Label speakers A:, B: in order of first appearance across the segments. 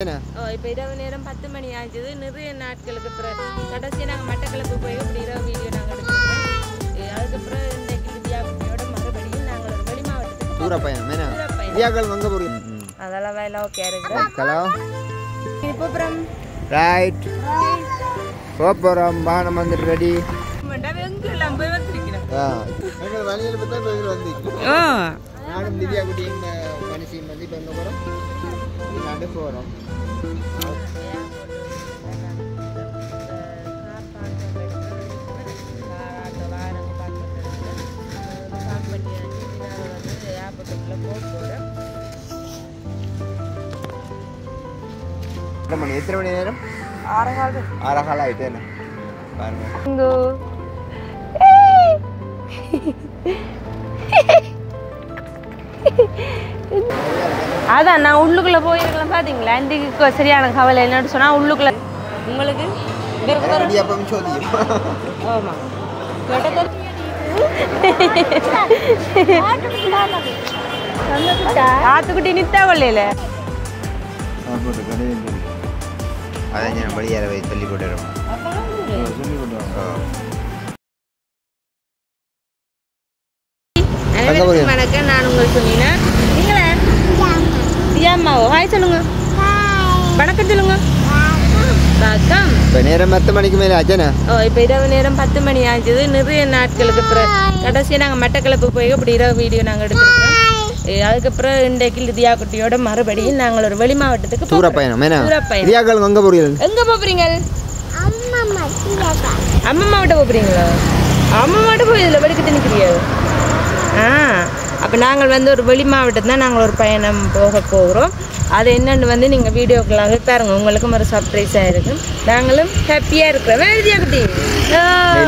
A: இப்போ இரவு நேரம் 10 மணி ஆச்சுது. நிறைய நாட்களுக்கு பிறகு கடைசியாக நாங்கள் மட்டக்களப்பு போய் இப்படி இரவு வீடியோ நாங்கள் எடுத்துருக்கோம். அதுக்கப்புறம் இன்றைக்கு வித்யாபுரியோட மறுபடியும் நாங்கள் ஒரு வெளி மாவட்டத்துக்கு
B: தூர பயணம் எங்கே போகிறோம்?
A: அதெல்லாம் வேலை ஓகே இருக்குது.
B: ஹலோ
A: போகிறோம்
B: ரைட் போகிறோம். வாகனம் வந்துட்டு ரெடி.
A: எங்கெல்லாம் போய் வந்துருக்கிறோம்.
B: எங்கள் வழியில் பார்த்தா போய் வந்து நானும் திவ்யா குட்டி எங்கள் மனுஷன் வந்து இப்போ எங்கே போகிறோம்? நடு போகிறோம். எத்தனை மணி நேரம்? 6 கால் ஆயிட்டு என்ன பாருங்க.
A: அதான் நான் உள்ளுக்குள்ள போயிருக்கலாம். பாத்தீங்களா இன்றைக்கு சரியான கவலை என்னன்னு சொன்னா உள்ளுக்குள்ள உங்களுக்கு ஆத்துக்குட்டி நித்தா கொள்ளையில
B: அதான் படியார வை சொல்லி போட்டுறோம்.
A: வணக்கம், நான் உங்களுக்கு சொன்னீங்கன்னா நீங்களே அம்மாவோ ஹாய் சொல்லுங்க. வணக்கம் சொல்லுங்க. வணக்கம்.
B: இப்போ நேரம் 10 மணிக்கு மேலே ஆச்சுண்ணா.
A: இப்போ இரவு நேரம் 10 மணி ஆச்சுது. நிறைய நாட்களுக்கு பிறகு கடைசியாக நாங்கள் மட்டக்களப்பு போய் இப்படி இரவு வீடியோ நாங்கள் எடுத்துருக்கோம். அதுக்கப்புறம் இன்றைக்கு லிதியா குட்டியோட மறுபடியும் நாங்கள் ஒரு வெளி மாவட்டத்துக்கு
B: தூர பயணம். எங்கே போறீங்க?
A: எங்கே போறீங்க? அம்மா விட்ட போறீங்களா? அம்மா மட்டும் போய் இதில் வெடிக்க திணிக்கிறீங்க. அப்போ நாங்கள் வந்து ஒரு வெளி மாவட்டத்தில் தான் நாங்கள் ஒரு பயணம் போக போகிறோம். அது என்னென்னு வந்து நீங்கள் வீடியோக்கெல்லாம் பாருங்க, உங்களுக்கும் ஒரு சர்ப்ரைஸாக இருக்கும். நாங்களும் ஹாப்பியாக இருக்கிறோம். லிதியா குட்டி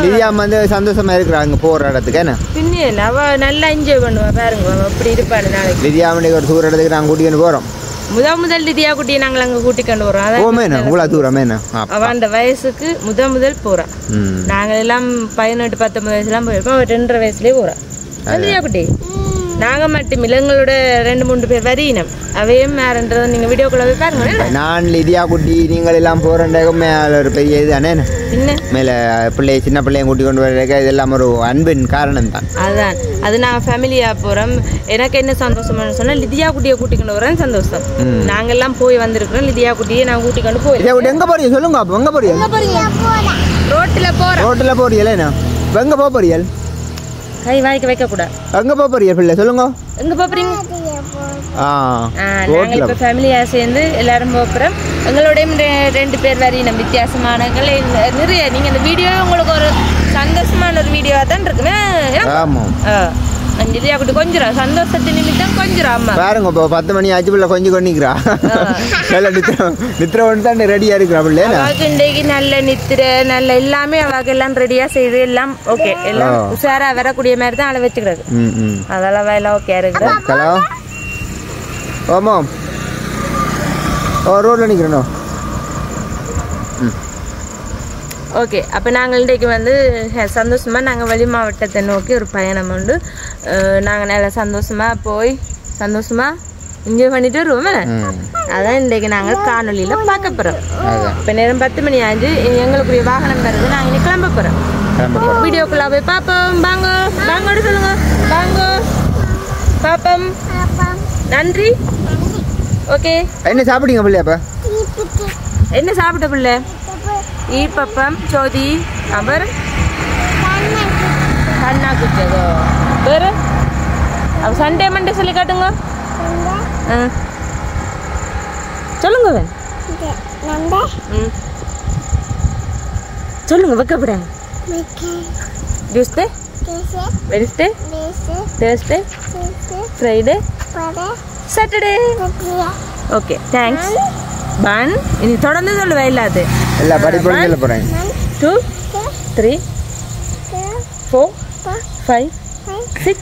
B: லிதியா வந்து சந்தோஷமா இருக்கிறாங்க போகிற இடத்துக்கு. என்ன
A: பின்ன அவள் நல்லா என்ஜாய் பண்ணுவா பாருங்க. அப்படி இருப்பாள் நாளைக்கு.
B: லிதியா ஒரு தூர இடத்துக்கு நாங்கள் கூட்டிகிட்டு போகிறோம்.
A: முதல் லிதியா குட்டியை நாங்கள் அங்கே கூட்டிக்கொண்டு வரோம். அவன் அந்த வயசுக்கு முதல் போகிறான். நாங்கள் எல்லாம் 18-19 வயசுலாம் போயிருக்கோம். அவள் 2.5 வயசுலேயே போகிறான் லிதியா குட்டி. நாங்கள் மட்டும் எங்களோட 2-3 பேர் வரியினம் அவையும் யாருன்றதை நீங்கள் வீடியோக்குள்ள போய் பாருங்க.
B: நான் லிதியா குட்டி நீங்கள் எல்லாம் போகிறேன் மேலே ஒரு பெரிய இது தானே. என்ன மேலே சின்ன பிள்ளைய கூட்டி கொண்டு வர்றதுக்கு இதெல்லாம் ஒரு அன்பின் காரணம் தான்.
A: அதான் அது நாங்கள் ஃபேமிலியாக போகிறோம். எனக்கு என்ன சந்தோஷம்னு சொன்னால் லிதியா குட்டியை கூட்டிக்கொண்டு வரேன் சந்தோஷம். நாங்கள் எல்லாம் போய் வந்திருக்கிறோம். லிதியா குட்டியை நான் கூட்டிக்கொண்டு போய்
B: எங்கே போறீங்க சொல்லுங்க. அப்போ எங்கே போறீங்க? ரோட்டில் போறீங்களா? எங்கே போக போறீங்க?
A: கை வாய்க்க வைக்கக்கூடாது.
B: எங்கே போக போறீங்க பிள்ளை சொல்லுங்க.
A: எங்கே போகிறீங்க? நாங்கள் இப்போ ஃபேமிலியாக சேர்ந்து எல்லாரும் போகிறோம். எங்களோடையும் 2 பேர் வரையும் வித்தியாசமானங்கள் நிறைய. நீங்கள் இந்த வீடியோ உங்களுக்கு ஒரு சந்தோஷமான ஒரு வீடியோவாக தான் இருக்குமே. லிதியா குட்டி கொஞ்சம் சந்தோஷத்தின் நிமித்தம் கொஞ்சம் அம்மா
B: பாருங்க. இப்போ 10 மணி ஆச்சு பிள்ளை கொஞ்சம் கொண்டிக்கிறா. நித்திர ஒன்று தான் ரெடியாக இருக்கிறா பிள்ளை.
A: அவளுக்கு இன்றைக்கு நல்ல நித்திர நல்ல எல்லாமே அவளுக்கு எல்லாம் ரெடியாக செய்து எல்லாம் ஓகே. எல்லாம் உஷாராக வரக்கூடிய மாதிரி தான் அவளை வச்சுக்கிறது. அதெல்லாம் வேலை ஓகே இருக்குது.
B: ஹலோ ஆமாம் ரோட்டில் நிற்கிறேனோ.
A: ஓகே. அப்போ நாங்கள் இன்றைக்கு வந்து சந்தோஷமாக நாங்கள் வெளி மாவட்டத்தை நோக்கி ஒரு பயணம் உண்டு. நாங்கள் நல்லா சந்தோஷமாக போய் சந்தோஷமாக என்ஜாய் பண்ணிட்டு வருவோமே. அதான் இன்றைக்கு நாங்கள் காணொலியில் பார்க்க போகிறோம். இப்போ நேரம் 10 மணி ஆச்சு. எங்களுக்குரிய வாகனம் வருது. நாங்கள் இன்னைக்கு கிளம்ப போகிறோம். வீடியோக்குள்ளே போய் பார்ப்போம். வாங்க வாங்கோடு சொல்லுங்க. வாங்க பார்ப்போம். நன்றி. ஓகே.
B: என்ன சாப்பிடுங்க பிள்ளை? அப்போ
A: என்ன சாப்பிட்ட பிள்ளை? ஈப்பப்பம் சோதி அவர் கண்ணா குச்சதோ வேறு அவ சண்டே மண்டே சொல்லி காட்டுங்க. சொல்லுங்க சொல்லுங்க. வைக்கப்பட Tuesday Wednesday Thursday Friday Saturday. Okay thanks. பன் இனி தொடர்ந்து சொல்லுவேன் இல்லாது
B: எல்லா படிப்போம் சொல்ல போகிறேன்.
A: 2 3 4 5 6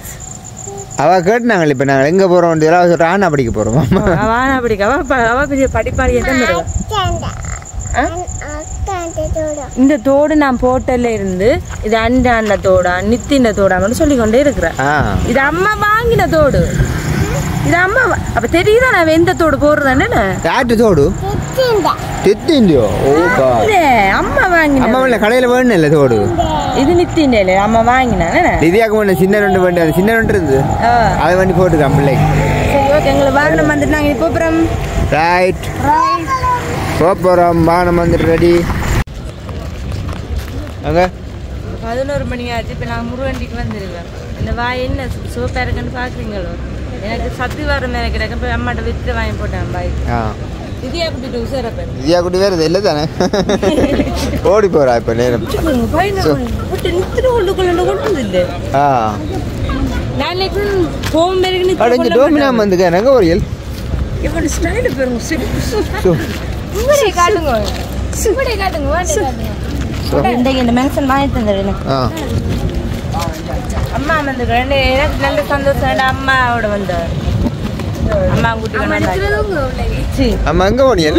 B: அவள் கேட்டுனாங்க. இப்போ நாங்கள் எங்கே போகிறோம்? ஆனா படிக்க போகிறோம்.
A: ஆனா படிக்க அவ பெரிய படிப்பாளியை தான் தருவேன். இந்த தோடு நான் போட்டல இருந்து இது அண்டாண்ட தோடா நித்தின தோடான்னு சொல்லிக்கொண்டே இருக்கிறேன். இது அம்மா வாங்கின தோடு. இது அம்மா அப்ப தெரியுதா நான் எந்த தோடு போடுறேன்னு
B: யார்ட்டு தோடு தித்திண்டியோ ஓப்பா
A: அம்மா வாங்கின
B: அம்மா இல்ல கடையில வேணும் இல்ல தோடு
A: இது நித்திண்டே அம்மா வாங்கினேன்
B: நிதியாக்கு வேணும் சின்ன ரெண்டு வேண்டி அது சின்ன ரெண்டு இருந்து அதை வண்டி போட்டுக்கலாம் பிள்ளைக்கு
A: சரி ஓகே எங்களை வாகனம் வந்துட்டு நாங்கள் இப்போ போகிறோம்
B: ரைட் போகிறோம் வாகனம் வந்துட்டு ரெடி அங்கே
A: 11 மணி ஆச்சு இப்போ நான் முருகண்டிக்கு வந்துடுவேன் இந்த வாய் என்ன சோப்பாக இருக்குன்னு பார்க்குறீங்களோ எனக்கு சத்து வர மேலே கிடக்க போய் அம்மாட்ட வித்து வாங்கி போட்டேன் பாய் திதியா குட்டிட்டு உசாரப்பேன்
B: திதியா குட்டி வேறு இல்லை தானே ஓடி போகிறா இப்போ நேரம்
A: கொண்டு இல்லை நாளைக்கு போகும்
B: அடைஞ்சு டோமினா வந்துக்க எனக்கு ஒரு எல்
A: இவன் ஸ்டைல் பாருங்க இந்த மென்ஷன் வாங்கி தந்தது எனக்கு அம்மா வந்து எனக்கு நல்ல சந்தோஷம் அம்மாவோட வந்த அம்மா கூட்டி
B: அம்மா எங்க போனியல்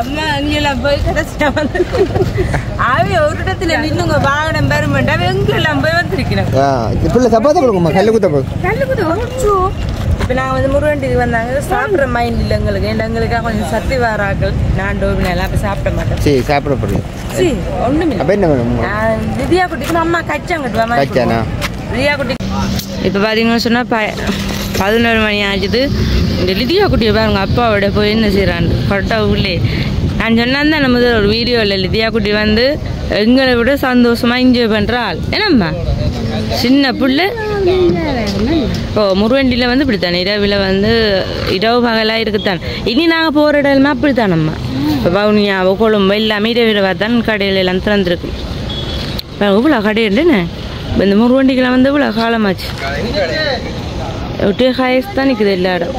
A: அம்மா அங்கெல்லாம் போய் கடைசியா வந்து அவை ஒரு இடத்துல நின்னுங்க வாகனம் பெருமண்டா எங்கெல்லாம் போய் வந்திருக்கிறேன்
B: இப்ப சப்பாத்தி கொடுங்கம்மா கல்லு
A: குத்த இப்போ நாங்கள் வந்து முருகண்டிக்கு வந்தாங்க சாப்பிட்ற மைண்ட் இல்லை எங்களுக்காக கொஞ்சம் சத்தி வாராக்கள் நான் டோபினெல்லாம் அப்போ சாப்பிட மாட்டேன்
B: சரி சாப்பிட போடுங்க
A: சரி ஒன்றுமே
B: அப்போ என்ன வேணும்
A: திதியா குட்டிக்கு அம்மா கச்சாங்கட்டுவாமா
B: கச்சானா
A: திதியா குட்டி இப்போ பார்த்தீங்கன்னு சொன்னால் 11 மணி ஆச்சுது இந்த லிதியா குட்டியை பாருங்க அப்பாவோட போய் என்ன செய்கிறான்னு கரெக்டாக உள்ளே நான் சொன்னேன் தான் நம்ம ஒரு வீடியோவில் லிதியா குட்டி வந்து எங்களை விட சந்தோஷமாக என்ஜாய் பண்ணுறாள் என்னம்மா சின்ன பிள்ளை ஓ முருகண்டியில் வந்து இப்படித்தானே இரவில் வந்து இரவு பகலாக இருக்குத்தான் இனி நாங்கள் போகிற இடம்லாம் அப்படித்தானம்மா இப்போ பவுனியாவோ கொழும்பு எல்லாமே இரவிரவாக தான் கடையில் எல்லாம் திறந்துருக்கு இவ்வளோ கடை இல்லைண்ணே இப்போ இந்த முருகண்டிக்கெல்லாம் வந்து இவ்வளோ காலமாச்சு ஒட்டிய ஹாயஸ் தான் நிற்குது எல்லா இடம்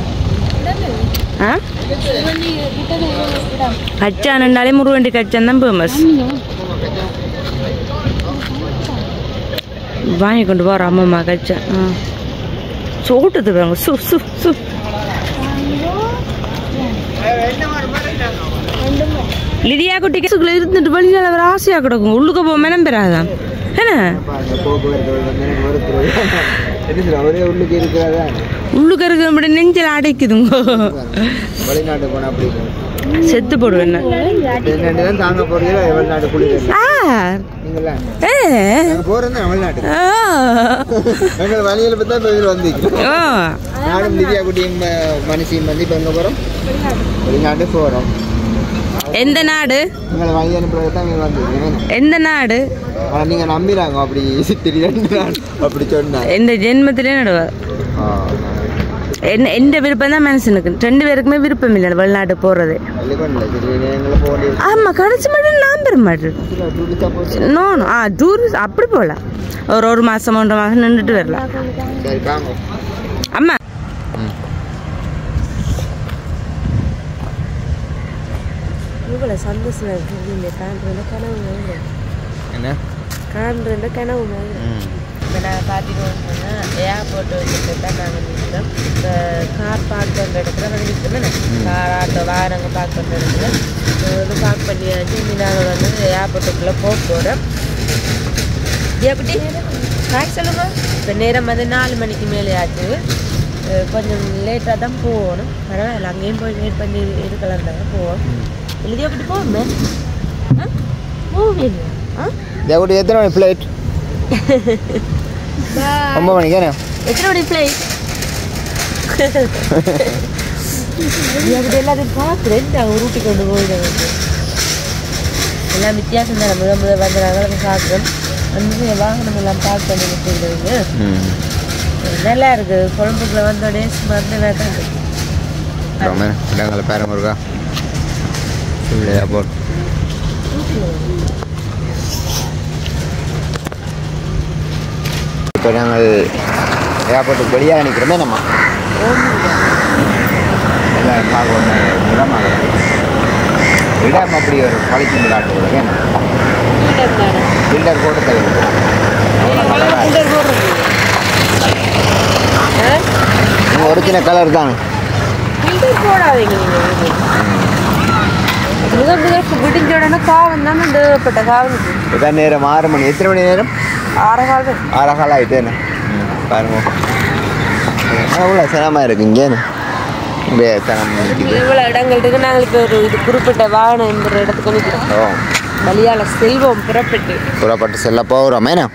A: கச்சான்ண்டாலே முருகண்டி கச்சான் தான் ஃபேமஸ் வாங்கி கொண்டு போகிற அம்மம்மா கச்சா சோட்டது பாருங்க சு சு சு லிதியா குட்டிக்கு சுக்குள்ள இருந்துட்டு வழியால் அவர் ஆசையாக கிடக்கும் உள்ளுக்க போக மேனம் பெறாதான் என்ன உள்ளுக்க இருக்கிற நெஞ்சில் அடைக்குதுங்க செத்து போடுவேன் எந்த நாடு எந்த நாடு
B: நீங்க நம்பிறாங்க அப்படி அப்படி சொன்னா
A: எந்த ஜென்மத்திலே நடுவா எந்த விருப்பம் தான் மனுஷனுக்கு 2 பேருக்குமே விருப்பம் இல்லை வெளிநாட்டு போறது ஆமா கடைசி மட்டும் நான் பெற மாட்டேன் நோ டூரிஸ்ட் அப்படி போகலாம் ஒரு மாசம் 1.5 மாசம் நின்றுட்டு வரலாம் அம்மா இவ்வளோ சந்தோஷம் இருக்கு காண்ற கனவு இப்போ நாங்கள் பார்த்துட்டு வந்தோம்னா ஏர்போர்ட் வந்துட்டு தான் நாங்கள் நிற்கிறோம் இப்போ கார் பார்க் பண்ணுற இடத்துல வந்து நிற்கிறோம் கார் ஆட்டோ வாரங்க பார்க் பண்ணுற இடத்துல வந்து பார்க் பண்ணியாச்சு இனி நாங்கள் வந்து ஏர்போர்ட்டுக்குள்ளே போகிறோம் எப்படி ஹாய் சொல்லுங்க இப்போ நேரம் வந்து 4 மணிக்கு மேலே ஆச்சு கொஞ்சம் லேட்டாக தான் போகணும் பரவாயில்ல அங்கேயும் போய் வெயிட் பண்ணி இருக்கலாம் தாங்க போவோம் எழுதி எப்படி போவோமே
B: தேவடி எத்தனை மணி ஃப்ளைட் 9 மணிக்கு
A: எத்தனை மணி ஃப்ளைட் அப்படி எல்லாத்தையும் பார்க்குறேன் நாங்கள் ஊட்டி கொண்டு போயிடுவோம் எல்லாம் வித்தியாசம் தான் முதல் வந்து நாங்கள் பார்க்குறோம் வந்து வாகனம் எல்லாம் பார்க் பண்ணி விட்டுருங்க நல்லா இருக்குது குழம்புக்குள்ள வந்தோடனே மருந்து தான் இருக்கு
B: இடங்களை பேரமுருகா ஏர்போர்ட் இப்போ நாங்கள் ஏர்போர்ட்டுக்கு வெளியாக நிற்கிறோமே நம்ம எல்லாம் பார்க்க இடம் அப்படி ஒரு பழிக்கு விளையாட்டு கூட பில்டர் போட்டு தருது ஒரிஜினல் கலர் தான்
A: போடாதீங்க விடிஞ்ச உடனே காவம் தான் தேவைப்பட்ட காவலுக்கு
B: இதான் நேரம் 6 மணி எத்தனை மணி நேரம்
A: 6 காலம்
B: 6 காலம் ஆகிட்டு என்ன பாருங்க அவ்வளோ சிரமமாக இருக்கு இங்கே
A: இவ்வளோ இடங்கள் இருக்கு. நாங்கள் இப்போ ஒரு இது குறிப்பிட்ட வாகனம் இந்த இடத்துக்கு நிற்கிறோம். வழியால் செல்வம் புறப்பட்டு
B: செல்ல போகிறோம். ஏன்னா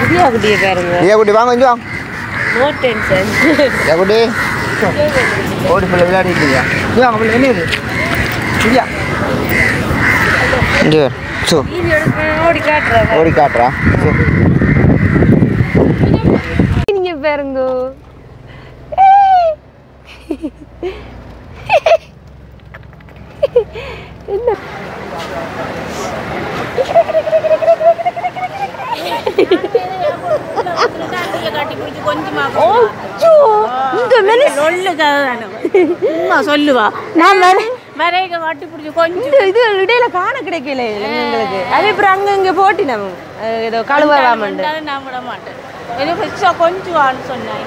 A: திவ்யா குட்டியை பாருங்க.
B: திவ்யா குட்டி வாங்க கொஞ்சம்.
A: No tension.
B: திவ்யா குட்டி ஓடி பிள்ளை விளையாடிட்டு வாங்க பிள்ளை என்ன இது திவ்யா ஓடி காட்டுறா.
A: நீங்க பாருங்க என்ன சொல்லுவா நான் இது இடையில காண கிடைக்கல எங்களுக்கு. அதே அப்புறம் அங்கங்க போட்டி நம்ம ஏதோ கழுவலாம்
C: நான் விட மாட்டேன். கொஞ்சம் சொன்னேன்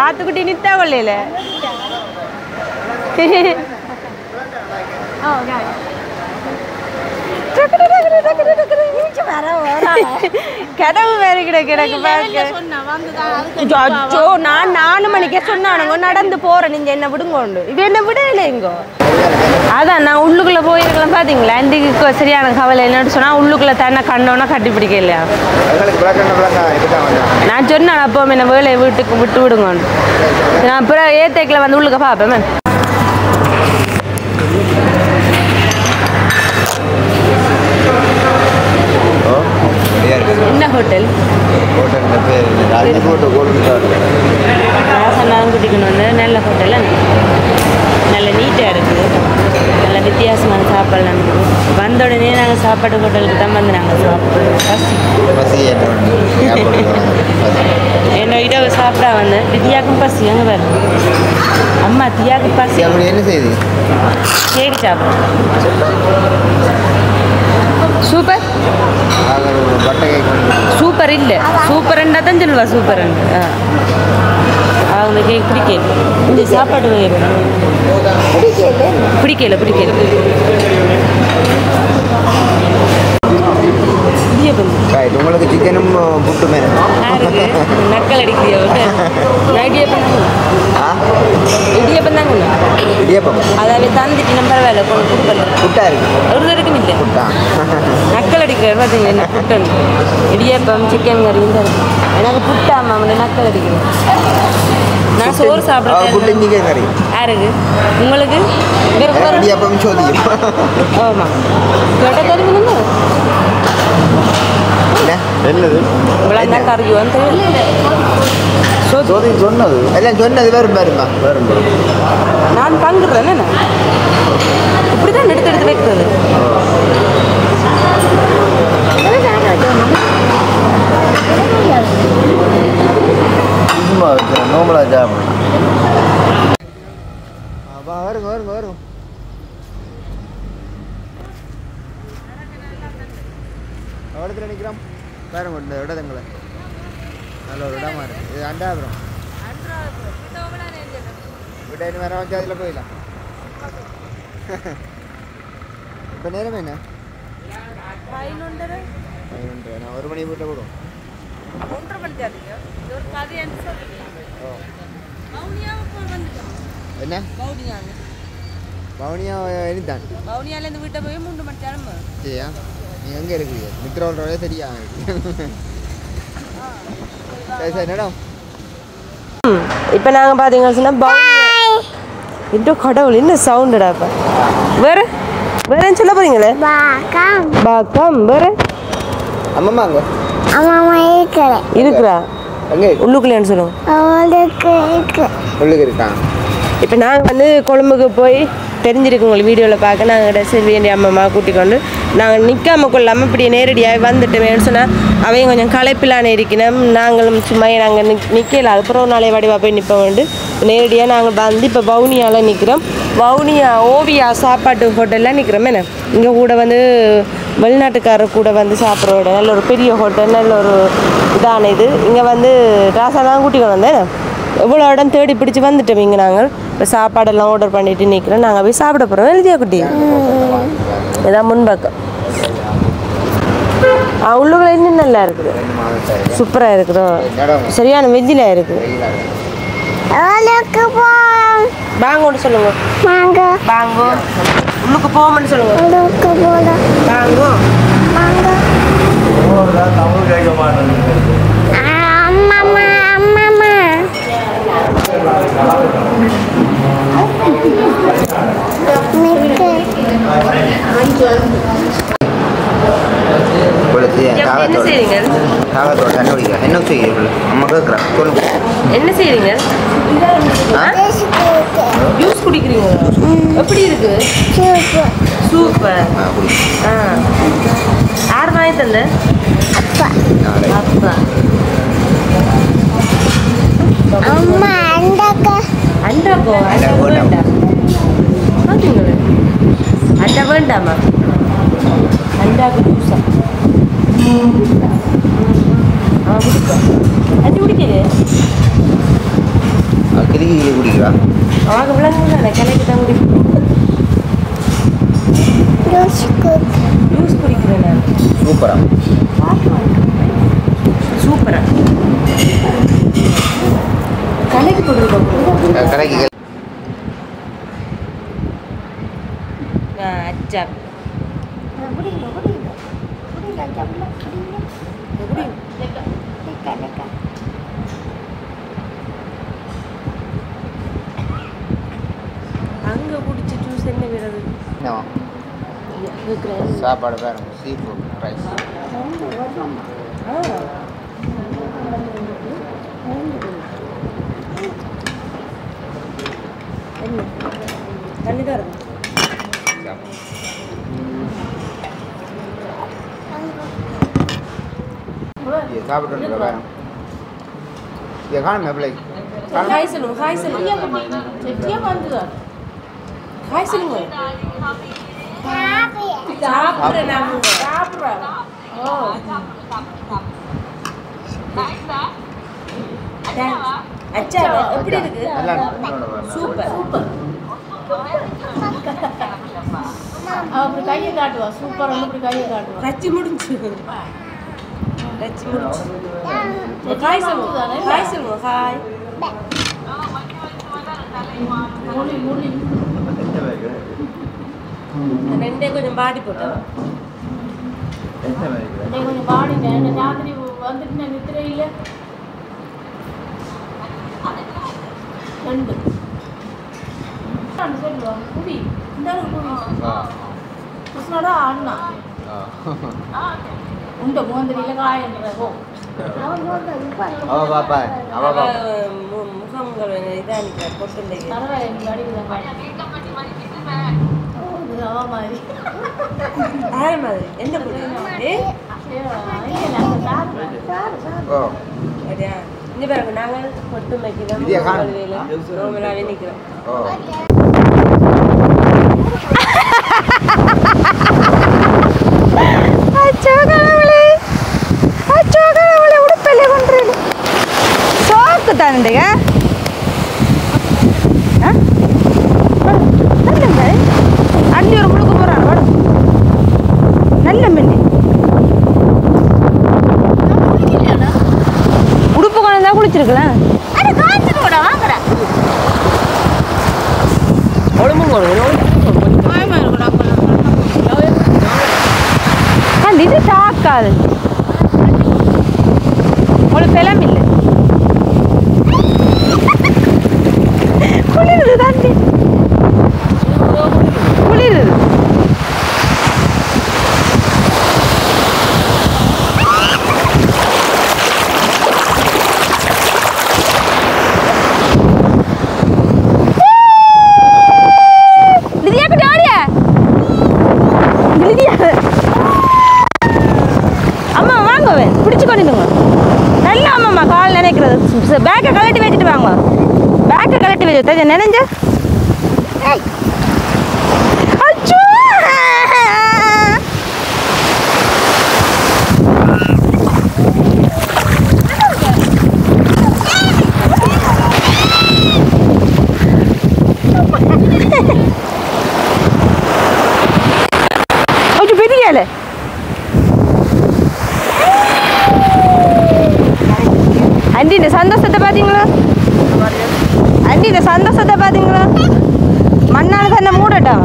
A: ஆத்துக்குட்டி நித்தா கொள்ளையில கதவு வேற கிடக்கு. நான் 4 மணிக்கே சொன்னானுங்க நடந்து போறேன் நீங்க என்ன விடுங்கோண்டு. இது என்ன விடல இங்கோ. அதான் நான் உள்ளுக்குள்ள போயிருக்கலாம் பாத்தீங்களா. இன்றைக்கு சரியான கவலை என்னன்னு சொன்னா உள்ளுக்குள்ள தண்ணை கண்டோன்னா கட்டி பிடிக்க இல்லையா. நான் சொன்னேன் அப்போ என்ன வேலையை வீட்டுக்கு விட்டு விடுங்கோண்டு. நான் அப்புறம் ஏத்தேக்கில் வந்து உள்ளுக்க பார்ப்பேன். என்ன ஹோட்டல்? ராசனாலும் கூட்டிக்கணும் வந்து நல்ல ஹோட்டல். நல்ல நீட்டாக இருக்குது. நல்ல வித்தியாசமான சாப்பாடுலாம் இருக்குது. வந்த உடனே நாங்கள் சாப்பாடு ஹோட்டலுக்கு தான் வந்து நாங்கள் சாப்பிடுவோம். என்ன இரவு சாப்பிட வந்து தியாக்கும் பசி அங்கே பாரு. அம்மா தியாக்கு பசி.
B: என்ன செய்யுது?
A: கேக் சாப்பிடும். சூப்பர் சூப்பர் இல்லை சூப்பர்ண்டா தான் சொல்லுவா. சூப்பர் அவங்க கேக் பிடிக்கல. இந்த சாப்பாடு பிடிக்கல.
B: உங்களுக்கு சிக்கனும் புட்டுமே
A: நக்கல் அடிக்கிறியா? இடியப்பம் தாங்க.
B: இடியப்பம்
A: அதாவது தந்துட்டு நம்ம வேலை கொடுக்கல.
B: புட்டா இருக்கு
A: ஒரு தடக்கும் இல்லை. நக்கல் அடிக்கிறார் பார்த்தீங்களா. என்ன புட்டன் இடியப்பம் சிக்கன் கறி இந்த எனக்கு புட்டாமா நக்கல் அடிக்கிறேன். நான் சோறு சாப்பிட்றேன். யாருக்கு? உங்களுக்கு? ஆமாம் கேட்ட தெரியுமா? இவ்வளோ கறி வந்து
B: சொன்னது எல்லாம் சொன்னது வேறு பாருமா.
A: நான் பங்குறேன். என்ன இப்படி தான் எடுத்து வைக்கிறது.
B: நோம்பலா சாப்பிடும். வரும் இடத்துல நிற்கிறோம் பாருங்க. இந்த இடத்துங்களை நல்ல ஒரு இடமா இருக்கு. இது அண்டாபுரம் விட்டு வேற வச்சு அதில் போயிடலாம். இப்போ நேரம் என்ன? 11:30. நான் 1 மணி வீட்டில் போடுவோம்.
C: 1:30 மணி
B: என்ன வவுனியா எனிதான்
C: வவுனியாலேருந்து வீட்டை போய் 3 மணி கிளம்பு.
B: சரியா நீ எங்கே இருக்கிறீங்க? மித்ரோன்றதே தெரியா சரி மேடம்.
A: இப்போ நாங்கள் பார்த்தீங்கன்னா சொன்னால் இன்னும் கடவுள் இன்னும் சவுண்டுடா. இப்போ வேறு சொல்ல போறீங்களே? பாக்கம் வேறு
B: அம்மா அங்கே
A: இருக்கிறா உள்ளுக்குள்ளேன்னு சொல்லுவோம்.
B: உள்ளுக்கு இருக்கான்.
A: இப்போ நாங்கள் வந்து கொழும்புக்கு போய் தெரிஞ்சிருக்கு உங்களுக்கு வீடியோவில் பார்க்க. நாங்கள் செல்வியண்டி அம்மா கூட்டிக்கொண்டு நாங்கள் நிற்காமல் கொள்ளாமல் இப்படி நேரடியாக வந்துட்டோமேன்னு சொன்னால் அவையும் கொஞ்சம் களைப்பிலான இருக்கணும். நாங்களும் சும்மா நாங்கள் நிற்கல. அதுக்கப்புறம் நாளை வடிவாக போய் நிற்போம் வேண்டு நேரடியாக நாங்கள் வந்து இப்போ வவுனியாவில் நிற்கிறோம். வவுனியா ஓவியா சாப்பாட்டு ஹோட்டலில் நிற்கிறோம். என்ன இங்கே கூட வந்து வெளிநாட்டுக்காரர் கூட வந்து சாப்பிட்ற நல்ல ஒரு பெரிய ஹோட்டல், நல்ல ஒரு இதான இது. இங்கே வந்து ராசாலாம் கூட்டிக்கொண்டு வந்தேன். எவ்வளோ இடம் தேடி பிடிச்சி வந்துட்டோம். இங்கே நாங்கள் இப்போ சாப்பாடெல்லாம் ஆர்டர் பண்ணிட்டு நிற்கிறோம். நாங்கள் போய் சாப்பிட போகிறோம். எழுதியா குட்டி இதான் முன்பக்கம். உள்ளுக்குள்ள இன்னும் நல்லா இருக்குது சூப்பராக இருக்குதோ சரியான வெஜ்ஜில் இருக்குது வாங்கன்னு சொல்லுங்க வாங்கோ உள்ளுக்கு போகணும்னு சொல்லுங்க வாங்கோ என்ன செய்றீங்க என்ன செய்றீங்க ஜூஸ் குடிக்கிறீங்க எப்படி இருக்கு சூப்பர் யார் வாங்கி தந்த அப்பா
D: அம்மா அண்டாக்கோ
A: அண்டா வேண்டாமா அண்டாக்கு ஜூஸா அண்டி குடிக்கலையே
B: குடிக்கிறா
A: அவங்க விளங்குங்க கிளைக்கு தான் குடிக்கும் ஜூஸ் குடிக்கிறேன் நான் சூப்பரா கலைக்கு போடுறோம்
B: கலைக்கு
A: அச்சா அங்க குடிச்சு ஜூஸ் என்ன விரது
B: சாப்பாடு பாருங்க சீ ஃபுட் ரைஸ்
A: தண்ணி தான் இருக்கும்
B: சாப்பிட்டு பாருங்க காணும் பிள்ளை
A: ஹாய் சொல்லுங்க ஹாய் சொல்லுங்க ஹாய் சொல்லுங்க சாப்பிட்றேன் அச்சா எப்படி இருக்கு சூப்பர் சூப்பர்
C: அப்படி கையை காட்டுவா சூப்பர் அப்படி கையை காட்டுவா
A: ரச்சி முடிஞ்சு ஹாய் சொல்லுங்க ஹாய் சொல்லுங்க ஹாய் ரெண்டே கொஞ்சம் பாடி போட்டோம்
C: கொஞ்சம் பாடிட்டேன் ராத்திரி வந்துட்டு நித்திரையில் ரெண்டு சொல்லுவாங்க குடி இந்த குடி கிருஷ்ணோட அண்ணா உண்டு மூந்தரியில் காயன்றதோ
A: முகங்கள் இதாக பொட்டு
C: மாதிரி
A: எந்த இந்த பாருங்க நாங்கள் பொட்டு வைக்கிறோம் நோமலாவே நிற்கிறோம் சோக்கு தானுங்க அண்ணி ஒரு முழுக்க போறான் வாட நல்ல மெல்லி உடுப்பு கொண்டு தான் குளிச்சிருக்கலாம் இது தாக்காது ஒரு பிளம் இல்லை குளிருது தாண்டி குளிருது அம்மா வாங்க பிடிச்சு கொண்டுங்க நல்லா அம்மாம்மா கால் நினைக்கிறது பேக்கை கழட்டி வச்சுட்டு வாங்க பேக்கை கழட்டி வச்சு நினைஞ்ச அச்சோ கொஞ்சம் பெரிய ஆண்டி இந்த சந்தோஷத்தை பார்த்தீங்களா ஆண்டி இந்த சந்தோஷத்தை பார்த்தீங்களா மண்ணால் தன்னை மூடட்டான்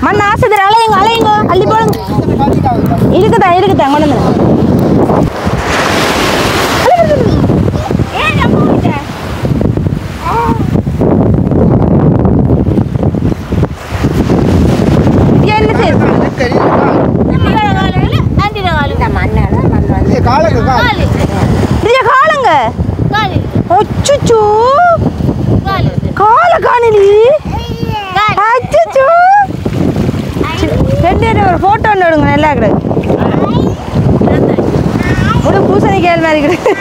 A: மண் ஆசை들 அலையுங்க அலையுங்க அள்ளி போடுங்க இருக்குதான் கொண்டு வந்து ஒரு போட்டோ ஒன்று விடுங்க நல்லா கிடையாது ஒரு பூசணிக்காய் மாதிரி கிடையாது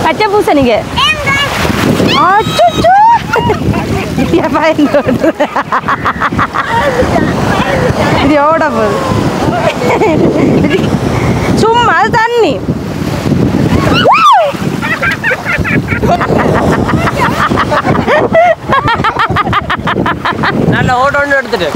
A: பச்சை பூசணிக்காய் இது ஓட போகுது சும்மா அது தண்ணி
E: நல்ல ஓட ஒன்று எடுத்துட்டு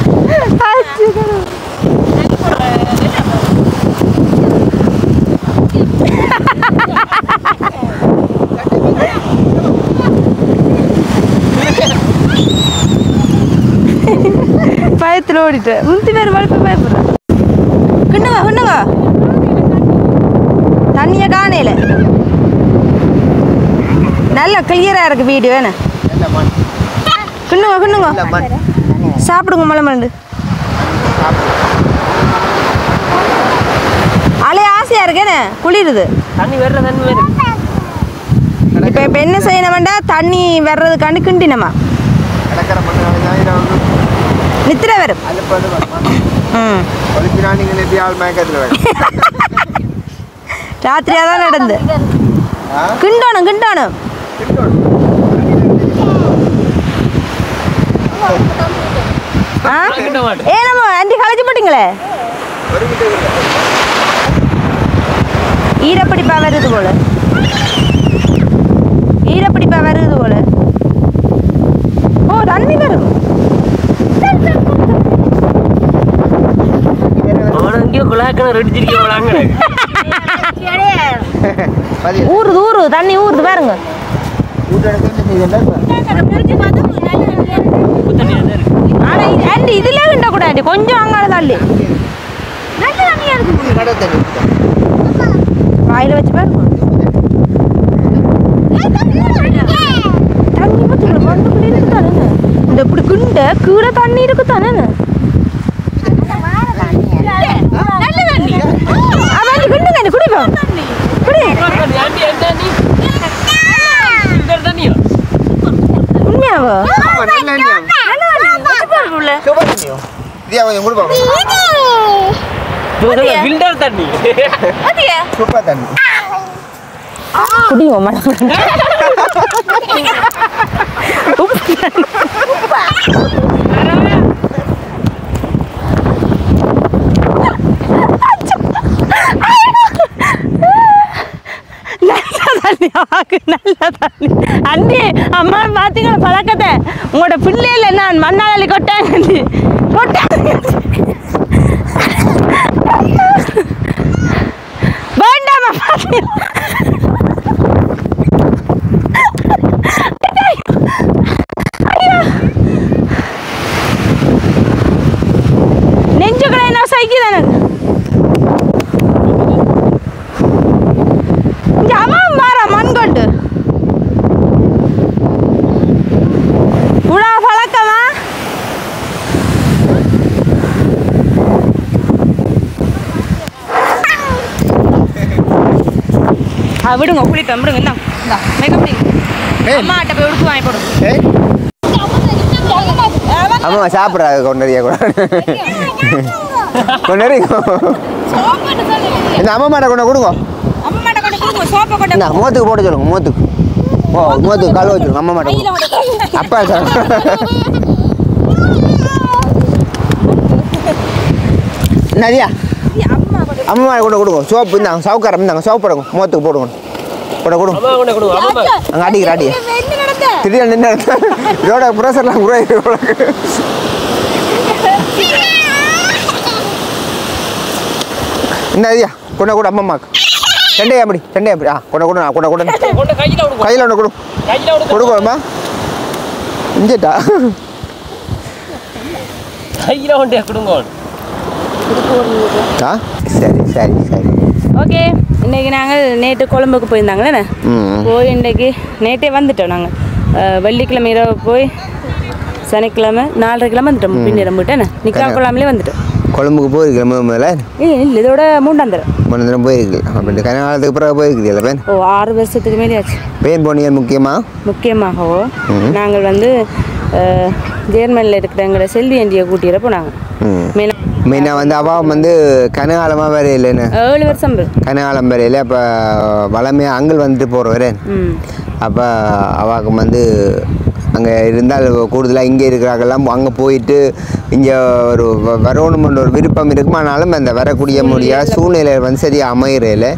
A: பயத்தில் ஓடிட்டு முந்தி பேர் வளர்ப்பு பயப்படுறேன் கிண்ணுங்க தண்ணியை காணையில நல்லா கிளியரா இருக்கு வீடு வேணும் கிண்ணுங்க சாப்பிடுங்க மலை மண்டு அலைய ஆசையா இருக்கேன்னு குளிருது
E: தண்ணி வேற
A: இப்போ என்ன செய்யணும்டா தண்ணி வர்றதுக்காண்டி கிண்டினமா நித்திர வரும் ராத்திரியா தான் நடந்து கிண்டோணும் ஏனம்மா ஆண்டி களைச்சு போட்டீங்களே ஈரப்பிடிப்பா வருது போல ஓ தண்ணி வரும் ஊறுது தண்ணி ஊறுது பாருங்க ஆண்டி இதுல கிண்ட கூட ஆண்டி கொஞ்சம் அங்கால தள்ளி வாயில வச்சு பாருங்க தண்ணி பத்திரம் மண்ணுக்குள்ளே இருக்குதானே இந்த இப்படி கிண்ட கீழே தண்ணி இருக்குதானே குடிப்போம் உண்மையாவோ குடிவோம் நல்ல தண்ணி அண்ணி அம்மா பாத்தீங்களா பழக்கத்தை உங்களோட பிள்ளையில நான் மண்ணாளி கொட்டாங்க வேண்டாமா நெஞ்சுகளை என்ன சைக்கிள் எனக்கு மண் கொண்டு உடா பழக்கமா விடுங்க குளிப்பேன் விடுங்க என்ன மேக்கப் அம்மாட்ட போய் உடுப்பு வாங்கி போடுங்க
B: அம்மா சாப்பிட்றாங்க கொண்டறியா கூட கொண்டறி இந்த அம்மா மாட்ட கொண்டு கொடுங்க மூத்துக்கு போட சொல்லுங்க மூத்துக்கு கழுவ வச்சுருங்க அம்மா மாட்ட அப்பா சார் நதியா அம்மா மாட்ட கொண்டு கொடுங்க சோப்பு இருந்தாங்க சவுக்காரம் இருந்தாங்க சோப்பு போடுங்க மூத்துக்கு போடுங்க போட கொடுங்க அங்கே அடிக்கிற திடீர்னு என்ன இதோட ப்ரெஷர்லாம் கூட என்ன ஐயா கொண்ட கூட அம்மாக்கு செண்டையா அப்படி கொண்ட கூட கையில் ஒன்று கொடுக்கணுமா இஞ்சட்டா
E: கையில் ஒன்றே கொடுங்க
B: சரி சரி சரி
A: ஓகே இன்றைக்கி நாங்கள் நேற்று கொழம்புக்கு போயிருந்தாங்களே போய் இன்றைக்கி நேற்றே வந்துட்டோம் நாங்கள் வெள்ளிக்கிழமை இரவு போய் சனிக்கிழமை 4:30 கிழமை வந்துட்டோம் பின்னிடம் போயிட்டேன் நிக்காக்குழாமலே வந்துட்டோம்
B: கொழம்புக்கு போயிருக்கேன் முதல்ல
A: இல்லை இதோட 3ஆம் தரம்
B: போயிருக்கு அப்படி கல்யாணத்துக்கு பிறகு போயிருக்குது பேன்
A: 6 வருஷத்துக்கு மேலே ஆச்சு
B: பேன் போனியா
A: முக்கியமாகவோ நாங்கள் வந்து ஜெர்மனியில் இருக்கிற எங்களை செல்வி ஆண்டியை கூட்டிகிற போனாங்க
B: மெயினாக வந்து அவள் வந்து கனகாலமாக வேற இல்லைன்னு
A: 7 வருஷம்
B: கனகாலம் வரையில் அப்போ வளமையாக அங்கிள் வந்துட்டு போகிறவரே அப்போ அவாவுக்கு வந்து அங்கே இருந்தால் கூடுதலாக இங்கே இருக்கிறாங்கெல்லாம் அங்கே போயிட்டு இங்கே ஒரு வரணுமென்ற ஒரு விருப்பம் இருக்கும். ஆனாலும் அந்த வரக்கூடிய முடியாத சூழ்நிலை வந்து சரியாக அமைகிறதில்ல.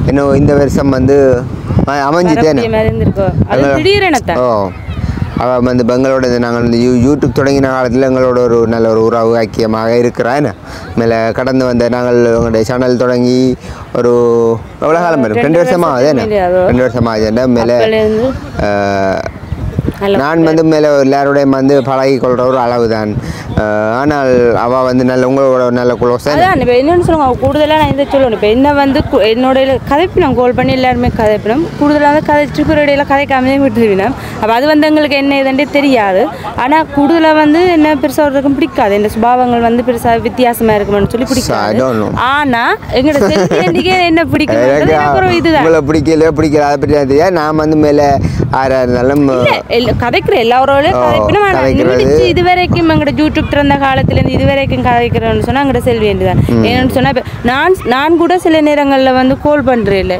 B: இன்னும் இந்த வருஷம் வந்து அமைஞ்சிட்டேன். ஓ அவள் வந்து பெங்களோட நாங்கள் வந்து யூடியூப் தொடங்கின காலத்தில் எங்களோட ஒரு நல்ல ஒரு உறவு ஐக்கியமாக இருக்கிறான். மேலே கடந்து வந்த நாங்கள் உங்களுடைய சேனல் தொடங்கி ஒரு எவ்வளோ காலம் வரும் 2 வருஷமாக ஆகுது. 2 வருஷமாக ஆகுதுன்னா மேலே நான் வந்து மேலே எல்லாரோடையும் வந்து பழகி கொள்கிற ஒரு அளவு தான். ஆனால் அவள் வந்து நல்ல உங்களோட நல்ல குளோஸ்.
A: அதான் இப்போ என்னென்னு சொல்லுவாங்க கூடுதலாக நான் இதை சொல்லணும். இப்போ என்ன வந்து என்னோட கதைப்பினம் கால் பண்ணி எல்லாருமே கதைப்பினம் கூடுதலாக வந்து கதைச்சிருக்கிற இடையில கதைக்காமலே விட்டுருவினோம். அப்போ அது வந்து எங்களுக்கு என்ன இதுன்றே தெரியாது. ஆனால் கூடுதலாக வந்து என்ன பெருசாக இருக்கும் பிடிக்காது. இந்த சுபாவங்கள் வந்து பெருசாக வித்தியாசமாக இருக்குமென்னு சொல்லி பிடிக்காது. ஆனால் எங்களோட செல்விக்கே என்ன பிடிக்கும் இதுதான்
B: பிடிக்கல அதை பற்றி தெரியாது. நான் வந்து மேலே இருந்தாலும்
A: கதைக்கிற எல்லாரோட இது வரைக்கும் எங்களோட யூடியூப் திறந்த காலத்துலேருந்து இது வரைக்கும் கதைக்கிறேன்னு சொன்னால் எங்கள்கிட்ட செல்வி வேண்டியதான். ஏன்னு சொன்னால் இப்போ நான் கூட சில நேரங்களில் வந்து கால் பண்ணுறேன் இல்லை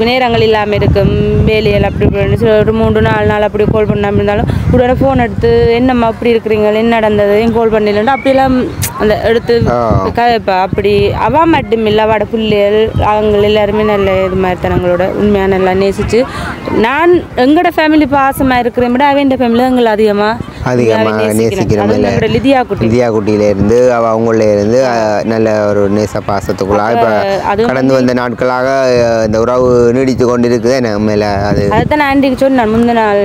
A: நேரங்கள் இல்லாமல் இருக்கும் வேலையில் அப்படி ஒரு 3-4 நாள் அப்படி கால் பண்ணாமல் இருந்தாலும் உடனே ஃபோன் எடுத்து என்னம்மா அப்படி இருக்கிறீங்க என்ன நடந்தது ஏன் கால் பண்ணலன்னா அப்படியெல்லாம் அந்த எடுத்து கதைப்பா. அப்படி அவள் மட்டும் இல்லை அவட பிள்ளைகள் அவங்க எல்லாருமே நல்ல இது மாதிரி தனங்களோட உண்மையாக நல்லா நேசித்து நான் எங்களோட ஃபேமிலி பாசமாக இருக்கிற விட அவன் ஃபேமிலி எங்களை அதிகமாக நேசிக்கிறேன். லிதியா குட்டியிலேருந்து அவள் அவங்களேருந்து நல்ல ஒரு நேச பாசத்துக்குள்ளா இப்போ கடந்து வந்த நாட்களாக இந்த உறவு நீடித்து கொண்டு இருக்குது. எனக்கு மேலே அதுதான் நான் ஆண்டிக்கு சொன்னேன் முந்தின நாள்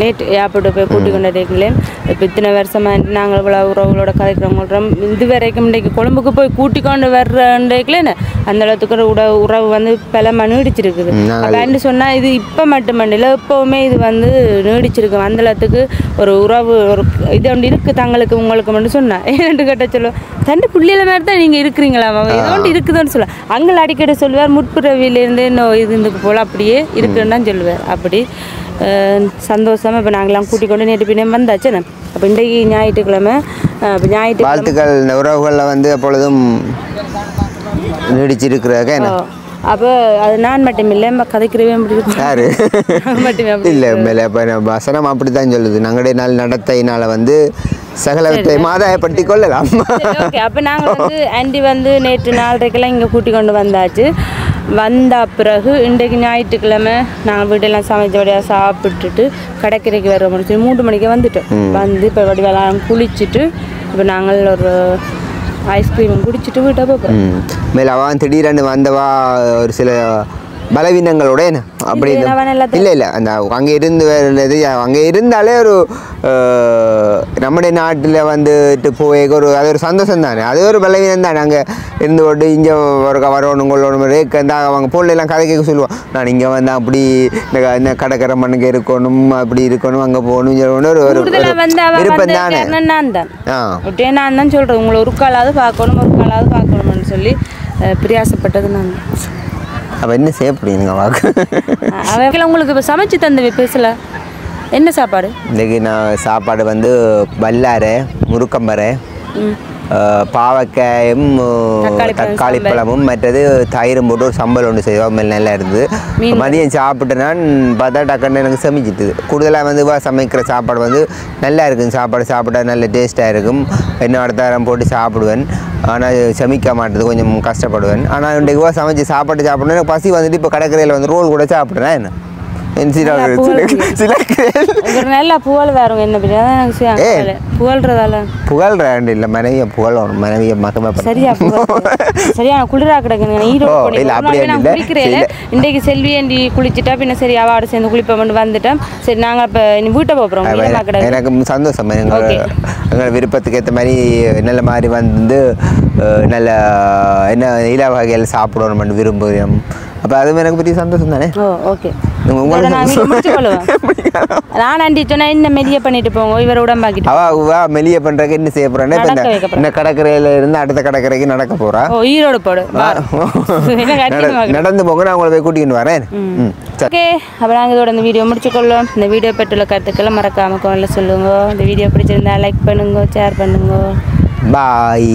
A: நேற்று ஏர்போர்ட்டு போய் கூட்டி கொண்டு இருக்கீங்களே இப்போ இத்தனை வருஷமாக நாங்கள் இவ்வளோ உறவுகளோட கதைக்கிறோம் இது வரைக்கும் இன்றைக்கு கொழும்புக்கு போய் கூட்டி கொண்டு வர்றேன்னு அந்த அளவுக்கு உறவு வந்து பலமாக நீடிச்சிருக்குது. அப்படின்னு சொன்னால் இது இப்போ மட்டுமண்டில்லை எப்போவுமே இது வந்து நீடிச்சிருக்கு. அந்த அளவுக்கு ஒரு உறவு ஒரு இது ஒன்று இருக்குது தங்களுக்கு உங்களுக்கு மட்டும் சொன்னேன். ஏன்னு கேட்ட சொல்லுவேன் தண்டு புள்ளியில மாதிரி தான் நீங்கள் இருக்கிறீங்களா ஏதோ ஒன்று இருக்குதுன்னு சொல்லுவேன். அங்கே அடிக்கடி சொல்லுவார் முற்புறவிலேருந்து இன்னும் இதுக்கு போல் அப்படியே இருக்குன்னு தான் சொல்லுவார். அப்படி சந்தோஷமாக இப்போ நாங்களாம் கூட்டிக் கொண்டு நேற்று பின்னே வந்தாச்சு. அப்போ இன்றைக்கு ஞாயிற்றுக்கிழமை இப்போ
B: வாழ்த்துக்கள். இந்த உறவுகளில் வந்து எப்பொழுதும் நீடிச்சிருக்கிறாங்க.
A: அப்போ அது நான் மட்டும் இல்லை கதைக்கிறவே
B: யாரு மட்டுமே இல்லை மேலே இப்போ வசனம் அப்படி தான் சொல்லுது. நாங்களுடைய நாள் நடத்தையினால் வந்து சகலவற்றை ஆதாயப்படுத்தி கொள்ளலாம்.
A: அப்போ நாங்கள் வந்து ஆண்டி வந்து நேற்று 4:30 இங்கே கூட்டி கொண்டு வந்தாச்சு. வந்த பிறகு இன்றைக்கு ஞாயிற்றுக்கிழமை நாங்கள் வீட்டெல்லாம் சமைச்சபடியாக சாப்பிட்டுட்டு கடற்கரைக்கு வர முடிச்சு 3 மணிக்கு வந்துட்டோம். வந்து இப்போ வடிவெல்லாம் குளிச்சுட்டு இப்போ நாங்கள் ஒரு ஐஸ்கிரீம் குடிச்சிட்டு வீட்டை போகிறோம்.
B: மேலே அவன் திடீரென்னு வந்தவா ஒரு சில பலவீனங்களோட அப்படி இல்லை இல்லை அந்த அங்கே இருந்து வேறு அங்கே இருந்தாலே ஒரு நம்முடைய நாட்டில் வந்துட்டு போய் ஒரு அது ஒரு சந்தோஷம் தானே. அது ஒரு பலவீனம் தானே. அங்கே இருந்து போட்டு இங்கே வரணும் கொள்ளணும் அவங்க பொருளெல்லாம் கதை கேட்க சொல்லுவோம். நான் இங்கே வந்தேன் அப்படி இந்த கடற்கரை மண்ணுக்கு இருக்கணும் அப்படி இருக்கணும் அங்கே போகணும் ஒரு விருப்பம் தானே.
A: நான் தான் சொல்கிறேன் உங்களை ஒரு காலாவது பார்க்கணும்னு சொல்லி பிரியாசப்பட்டது நான்.
B: அப்போ என்ன செய்ய முடியுங்க வாக்கு
A: அவங்கள உங்களுக்கு இப்போ சமைச்சு தந்து பேசல என்ன சாப்பாடு?
B: இன்றைக்கி நான் சாப்பாடு வந்து வல்லாரை முருக்கம்பரை பாவக்காயும் தக்காளி பழமும் மற்றது தயிரும் போட்டு ஒரு சம்பல் ஒன்று செய்வோம். மேலே நல்லா இருந்தது. மதியம் சாப்பிட்டேனான்னு பார்த்தா டக்குன்னு எனக்கு சமைச்சிட்டுது. கூடுதலாக வந்து சமைக்கிற சாப்பாடு வந்து நல்லா இருக்கும். சாப்பாடு சாப்பிட்டா நல்ல டேஸ்ட்டாக இருக்கும். இன்னும் அடுத்த வாரம் போட்டு சாப்பிடுவேன். ஆனால் சமைக்க மாட்டேது கொஞ்சம் கஷ்டப்படுவேன். ஆனால் இன்றைக்கு சமைச்சு சாப்பாடு சாப்பிடணும் எனக்கு பசி வந்துட்டு இப்போ கடற்கரையில் வந்து ரோல் கூட சாப்பிட்றேன். என்ன
F: நல்லா புகழ் வேறவங்க என்ன பண்ணி புகழ்றதால
B: புகழ்றேன் இல்லை மனைவியை புகழணும் மனைவியை மக்கமே
F: சரியா சரியான குளிரா கிடக்குங்க குளிக்கிறேன் இன்றைக்கு செல்வியண்டி குளிச்சுட்டா பின்ன சரி அவாடு சேர்ந்து குளிப்போம்னு வந்துட்டோம் சரி நாங்கள் இப்போ வீட்டை போகிறோம்
B: எனக்கு சந்தோஷம் எங்களோட விருப்பத்துக்கு ஏற்ற மாதிரி நல்ல மாதிரி வந்து நல்ல என்ன இல வகையில் சாப்பிடணும்னு விரும்புகிறோம் அப்போ அதுவும் எனக்கு பெரிய சந்தோஷம் தானே
F: ஓகே நான் ஆண்டி சொன்னா என்ன மெலிய பண்ணிட்டு போங்க இவரை உடம்பாக்கிட்டு
B: அவ மெலிய பண்றதுக்கு என்ன செய்ய போறேன்னா இந்த கடற்கரையில இருந்து அடுத்த கடற்கரைக்கு நடக்க போறா
F: ஈரோடு போடு
B: நடந்து போங்க நான் உங்களை போய் கூட்டிட்டு வரேன்
F: ஓகே அப்போ நாங்கள் இதோட இந்த வீடியோ முடிச்சுக்கொள்ளும் இந்த வீடியோ பெற்றுள்ள கருத்துக்களை மறக்காம கமெண்ட்ல சொல்லுங்க இந்த வீடியோ பிடிச்சிருந்தா லைக் பண்ணுங்க ஷேர் பண்ணுங்க
B: பாய்.